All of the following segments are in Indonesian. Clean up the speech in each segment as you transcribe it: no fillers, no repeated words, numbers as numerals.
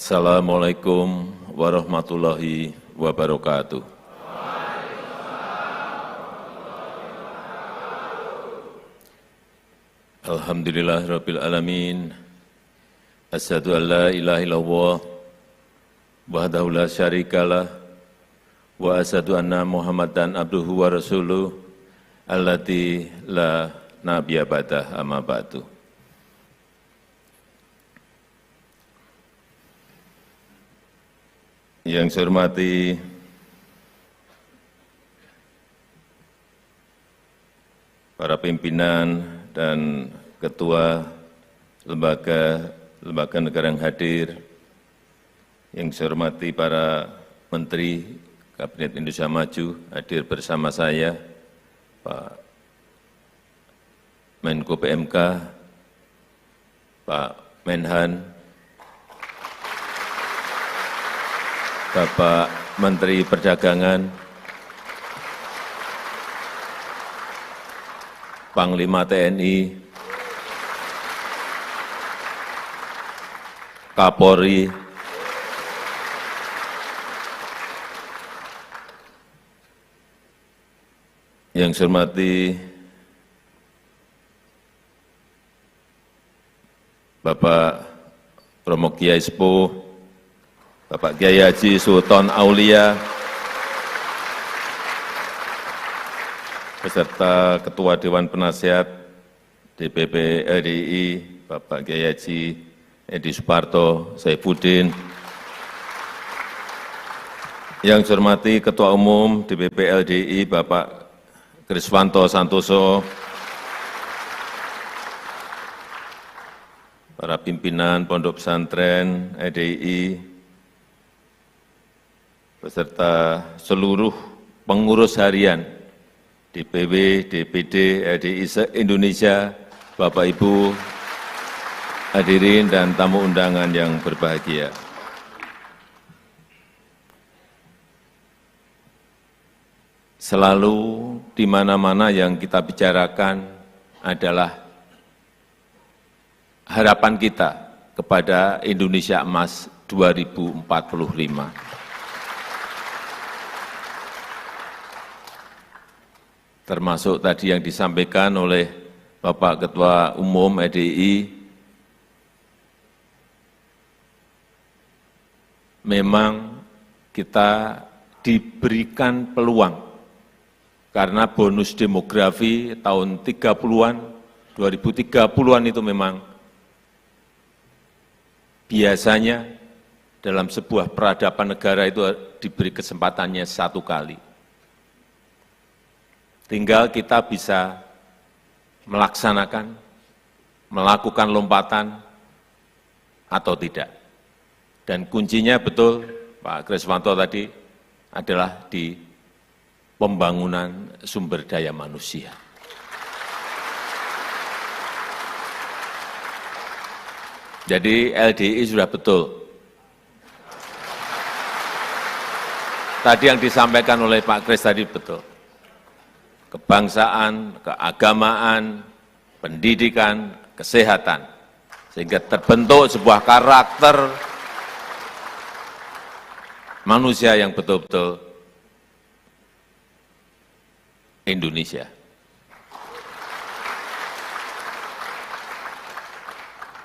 Assalamualaikum warahmatullahi wabarakatuh. Alhamdulillahirabbil alamin. Asyhadu an la ilaha illallah wahdahu la syarikalah wa asyhadu anna Muhammadan abduhu wa rasuluh allati la nabiyya ba'dah, amma ba'du. Yang saya hormati para pimpinan dan ketua lembaga negara yang hadir, yang saya hormati para menteri Kabinet Indonesia Maju hadir bersama saya, Pak Menko PMK, Pak Menhan, Bapak Menteri Perdagangan, Panglima TNI, Kapolri, yang saya hormati Bapak Romo Kiai Sepuh, Bapak Kiai Haji Sultan Aulia, beserta Ketua Dewan Penasihat DPP RI, Bapak Kiai Haji Edi Suparto Saifuddin, yang saya hormati Ketua Umum DPP LDI, Bapak Kriswanto Santoso, para pimpinan Pondok Pesantren EDI, beserta seluruh pengurus harian DPW, DPD, EDI se-Indonesia, Bapak Ibu hadirin dan tamu undangan yang berbahagia. Selalu di mana-mana yang kita bicarakan adalah harapan kita kepada Indonesia Emas 2045. Termasuk tadi yang disampaikan oleh Bapak Ketua Umum EDI, memang kita diberikan peluang karena bonus demografi tahun 30-an, 2030-an itu memang biasanya dalam sebuah peradaban negara itu diberi kesempatannya satu kali. Tinggal kita bisa melaksanakan, melakukan lompatan atau tidak. Dan kuncinya betul, Pak Kriswanto tadi, adalah di pembangunan sumber daya manusia. Jadi LDI sudah betul. Tadi yang disampaikan oleh Pak Kris tadi betul. Kebangsaan, keagamaan, pendidikan, kesehatan, sehingga terbentuk sebuah karakter manusia yang betul-betul Indonesia.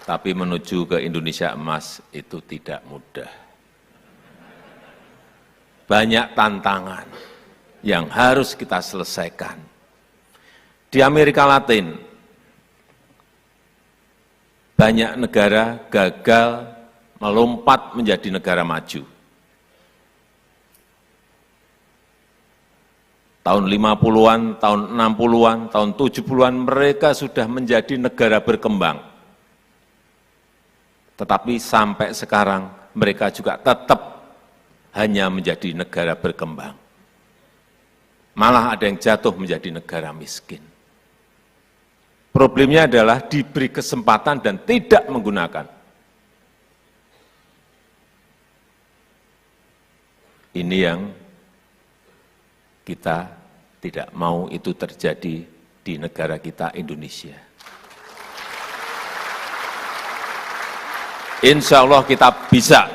Tapi menuju ke Indonesia Emas itu tidak mudah. Banyak tantangan yang harus kita selesaikan. Di Amerika Latin, banyak negara gagal melompat menjadi negara maju. Tahun 50-an, tahun 60-an, tahun 70-an mereka sudah menjadi negara berkembang. Tetapi sampai sekarang mereka juga tetap hanya menjadi negara berkembang. Malah ada yang jatuh menjadi negara miskin. Problemnya adalah diberi kesempatan dan tidak menggunakan. Ini yang kita tidak mau itu terjadi di negara kita Indonesia. Insya Allah kita bisa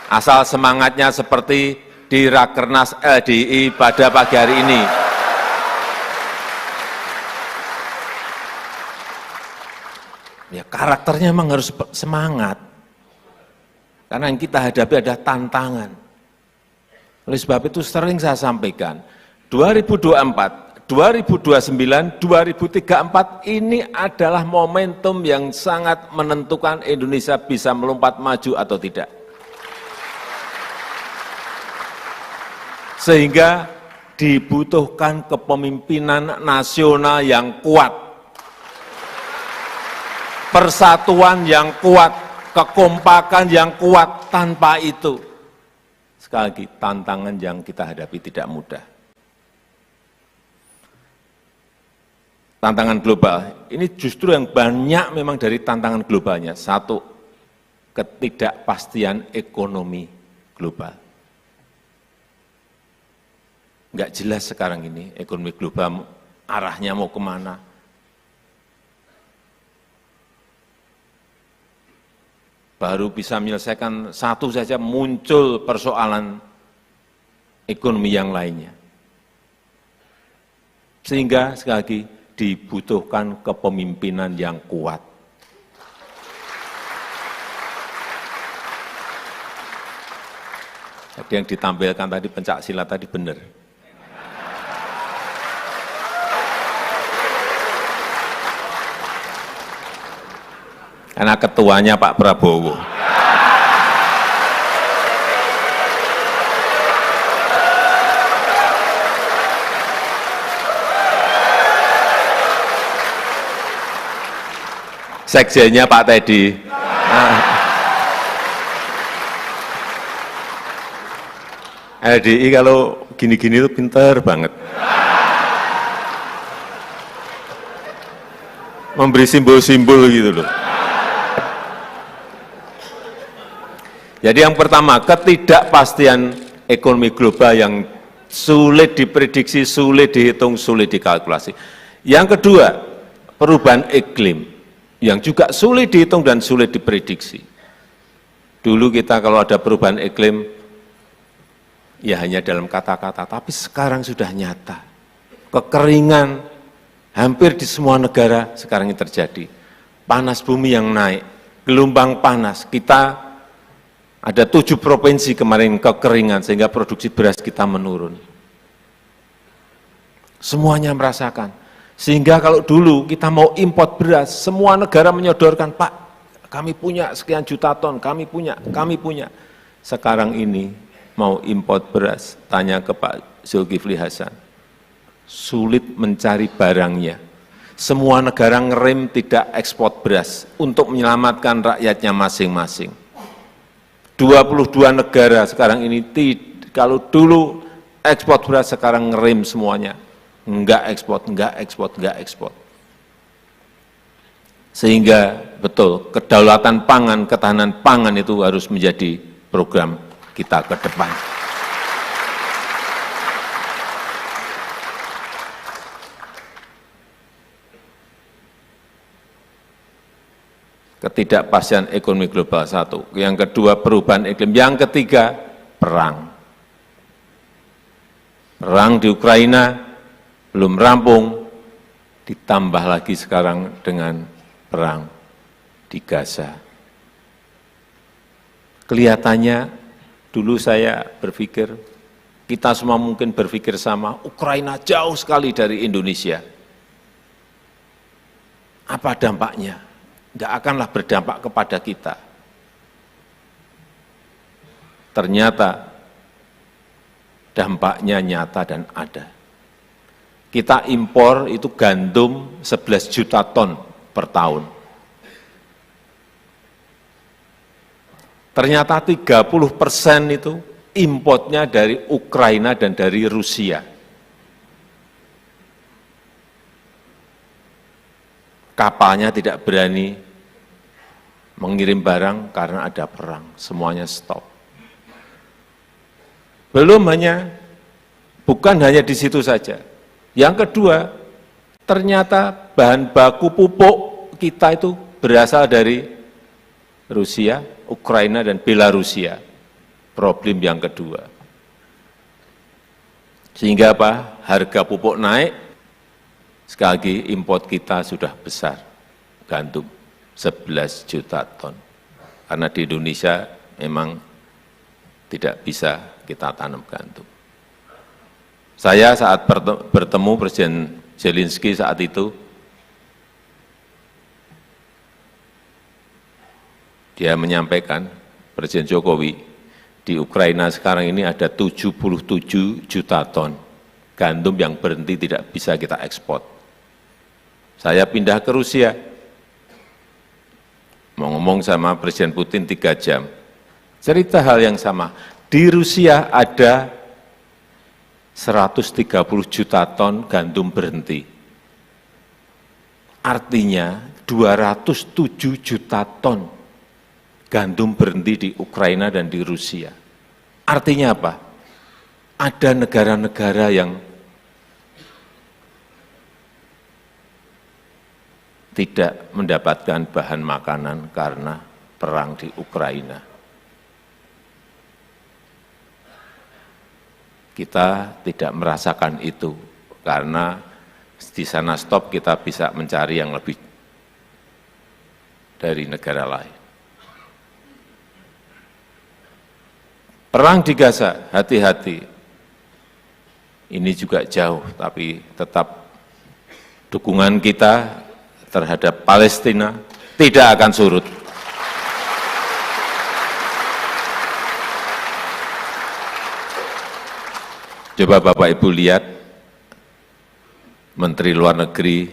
Asal semangatnya seperti di Rakernas LDI pada pagi hari ini. Ya karakternya memang harus semangat. Karena yang kita hadapi adalah tantangan. Oleh sebab itu sering saya sampaikan, 2024, 2029, 2034 ini adalah momentum yang sangat menentukan Indonesia bisa melompat maju atau tidak. Sehingga dibutuhkan kepemimpinan nasional yang kuat, persatuan yang kuat, kekompakan yang kuat. Tanpa itu, sekali lagi, tantangan yang kita hadapi tidak mudah. Tantangan global, ini justru yang banyak memang dari tantangan globalnya. Satu, ketidakpastian ekonomi global. Enggak jelas sekarang ini ekonomi global arahnya mau kemana. Baru bisa menyelesaikan satu saja muncul persoalan ekonomi yang lainnya. Sehingga sekali lagi dibutuhkan kepemimpinan yang kuat. Jadi yang ditampilkan tadi pencak silat tadi benar. Karena ketuanya Pak Prabowo. Sekjennya Pak Teddy. LDI kalau gini-gini itu pinter banget. Memberi simbol-simbol gitu loh. Jadi yang pertama, ketidakpastian ekonomi global yang sulit diprediksi, sulit dihitung, sulit dikalkulasi. Yang kedua, perubahan iklim yang juga sulit dihitung dan sulit diprediksi. Dulu kita kalau ada perubahan iklim, ya hanya dalam kata-kata, tapi sekarang sudah nyata. Kekeringan hampir di semua negara sekarang ini terjadi. Panas bumi yang naik, gelombang panas, kita ada 7 provinsi kemarin kekeringan sehingga produksi beras kita menurun. Semuanya merasakan. Sehingga kalau dulu kita mau import beras, semua negara menyodorkan, Pak, kami punya sekian juta ton, kami punya. Sekarang ini mau import beras, tanya ke Pak Zulkifli Hasan, sulit mencari barangnya. Semua negara ngerem tidak ekspor beras untuk menyelamatkan rakyatnya masing-masing. 22 negara sekarang ini, kalau dulu ekspor beras, sekarang ngerem semuanya. Enggak ekspor. Sehingga betul, kedaulatan pangan, ketahanan pangan itu harus menjadi program kita ke depan. Ketidakpastian ekonomi global satu. Yang kedua, perubahan iklim. Yang ketiga, perang. Perang di Ukraina belum rampung, ditambah lagi sekarang dengan perang di Gaza. Kelihatannya dulu saya berpikir, kita semua mungkin berpikir sama, Ukraina jauh sekali dari Indonesia. Apa dampaknya? Nggak akanlah berdampak kepada kita. Ternyata dampaknya nyata dan ada. Kita impor itu gandum 11 juta ton per tahun. Ternyata 30% itu importnya dari Ukraina dan dari Rusia. Kapalnya tidak berani mengirim barang karena ada perang, semuanya stop. Bukan hanya di situ saja. Yang kedua, ternyata bahan baku pupuk kita itu berasal dari Rusia, Ukraina, dan Belarusia. problem yang kedua. Sehingga apa? Harga pupuk naik, sekali lagi import kita sudah besar, gandum 11 juta ton. Karena di Indonesia memang tidak bisa kita tanam gandum. Saya saat bertemu Presiden Zelensky saat itu, dia menyampaikan, Presiden Jokowi, di Ukraina sekarang ini ada 77 juta ton gandum yang berhenti tidak bisa kita ekspor. Saya pindah ke Rusia, mau ngomong sama Presiden Putin 3 jam, cerita hal yang sama. Di Rusia ada 130 juta ton gandum berhenti. Artinya 207 juta ton gandum berhenti di Ukraina dan di Rusia. Artinya apa? Ada negara-negara yang tidak mendapatkan bahan makanan karena perang di Ukraina. Kita tidak merasakan itu, karena di sana stop kita bisa mencari yang lebih dari negara lain. Perang di Gaza, hati-hati. Ini juga jauh, tapi tetap dukungan kita terhadap Palestina tidak akan surut. Coba Bapak Ibu lihat, Menteri Luar Negeri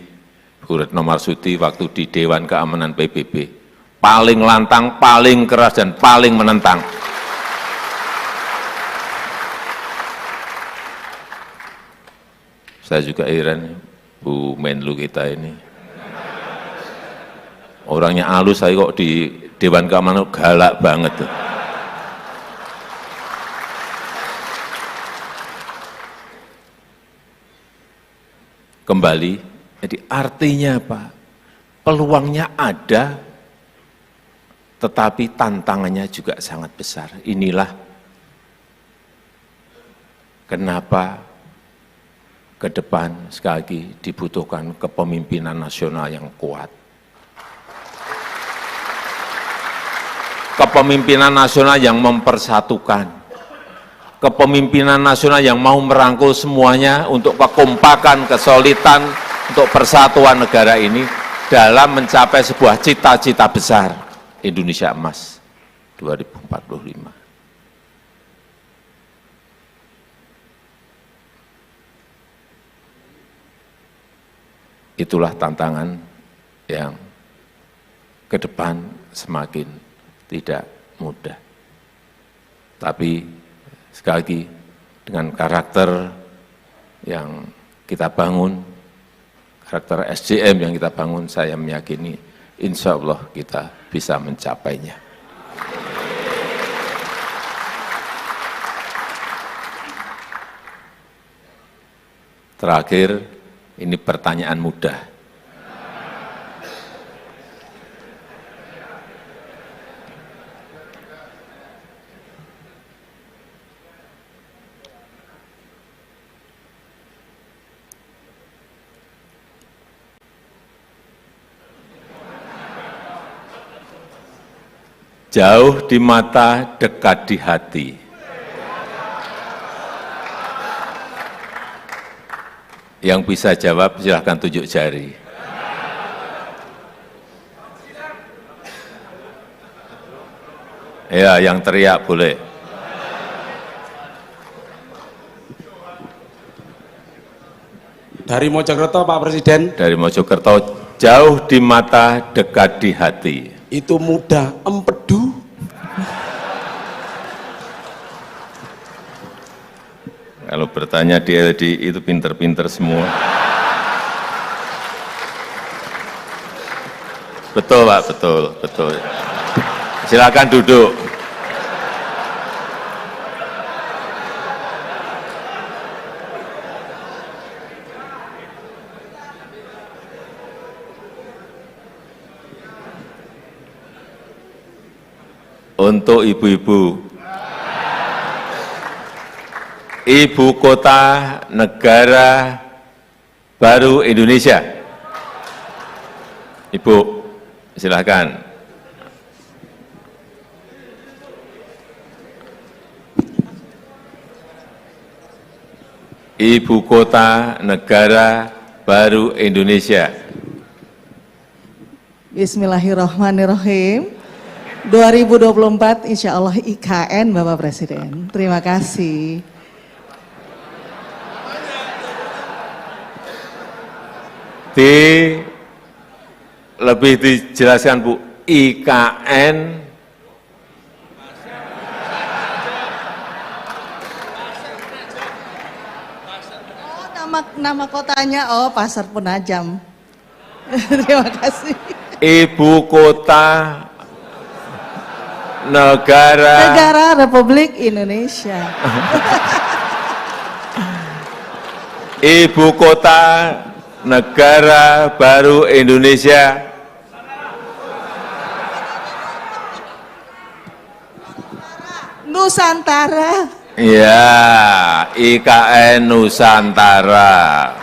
Bu Retno Marsudi waktu di Dewan Keamanan PBB, paling lantang, paling keras, dan paling menentang. Saya juga heran, Bu Menlu kita ini. Orangnya halus, saya kok di Dewan Keamanan galak banget. Kembali, jadi artinya apa? Peluangnya ada, tetapi tantangannya juga sangat besar. Inilah kenapa ke depan sekali lagi dibutuhkan kepemimpinan nasional yang kuat. Kepemimpinan nasional yang mempersatukan. Kepemimpinan nasional yang mau merangkul semuanya untuk kekompakan, kesolidan, untuk persatuan negara ini dalam mencapai sebuah cita-cita besar Indonesia Emas 2045. Itulah tantangan yang ke depan semakin tidak mudah. Tapi sekali lagi, dengan karakter yang kita bangun, karakter SDM yang kita bangun, saya meyakini insya Allah kita bisa mencapainya. Terakhir, ini pertanyaan mudah. Jauh di mata, dekat di hati. Yang bisa jawab silahkan tunjuk jari. Ya, yang teriak boleh. Dari Mojokerto, Pak Presiden. Dari Mojokerto, jauh di mata, dekat di hati. Itu mudah, empedu. Kalau bertanya di LDI itu pinter-pinter semua. Betul Pak, betul, betul. Silakan duduk. Untuk ibu-ibu, Ibu Kota Negara Baru Indonesia. Ibu, silakan. Ibu Kota Negara Baru Indonesia. Bismillahirrahmanirrahim. 2024 insya Allah IKN Bapak Presiden. Terima kasih. Lebih dijelaskan Bu, IKN Nama kotanya Pasar Penajam. Terima kasih. Ibu Kota Negara Republik Indonesia. Ibu Kota Negara Baru Indonesia. Nusantara. Ya, IKN Nusantara.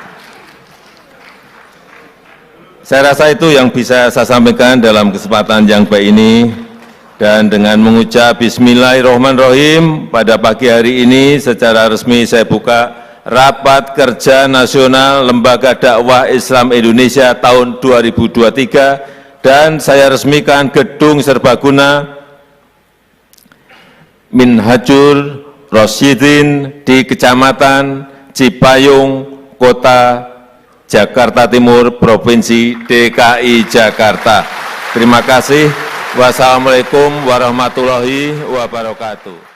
Saya rasa itu yang bisa saya sampaikan dalam kesempatan yang baik ini. Dan dengan mengucap Bismillahirrahmanirrahim, pada pagi hari ini secara resmi saya buka Rapat Kerja Nasional Lembaga Dakwah Islam Indonesia tahun 2023, dan saya resmikan Gedung Serbaguna Minhajul Rosyidin di Kecamatan Cipayung, Kota Jakarta Timur, Provinsi DKI Jakarta. Terima kasih. Wassalamualaikum warahmatullahi wabarakatuh.